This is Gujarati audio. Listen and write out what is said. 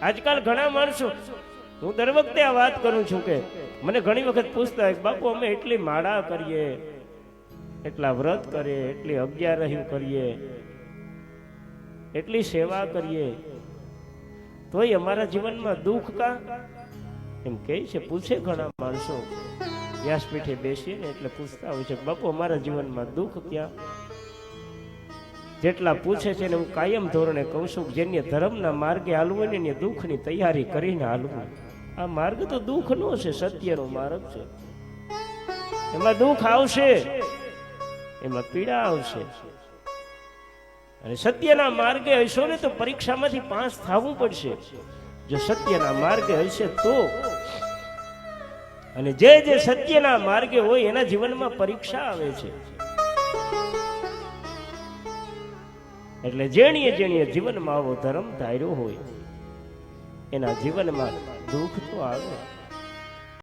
આજકાલ ઘણા માણસો, હું દર વખતે આ વાત કરું છું કે મને ઘણી વખત પૂછતા હોય બાપુ અમે એટલી માળા કરીએ, એટલા વ્રત કરીએ, એટલી અગિયારહીઓ કરીએ, એટલી સેવા કરીએ, તોય અમારા જીવનમાં દુઃખ કા? એમ કહે છે, પૂછે ઘણા માણસો વ્યાસપીઠે બેસીને એટલે પૂછતા હોય છે બાપુ અમારા જીવનમાં દુઃખ ક્યાં? જેટલા પૂછે છે ને હું કાયમ ધોરણે કહું છું કે જેને ધર્મના માર્ગે હાલવું હોય ને દુઃખની તૈયારી કરીને હાલવું. આ માર્ગ તો દુઃખનો છે, સત્યનો માર્ગ છે. એમાં દુઃખ આવશે, એમાં પીડા આવશે. અને સત્યના માર્ગે હશો ને તો પરીક્ષામાંથી પાસ થવું પડશે. જો સત્યના માર્ગે હશે તો. અને જે જે સત્યના માર્ગે હોય એના જીવનમાં પરીક્ષા આવે છે. એટલે જેણીએ જેણીએ જીવનમાં આવો ધર્મ ધાર્યો હોય એના જીવનમાં દુઃખ તો આવે.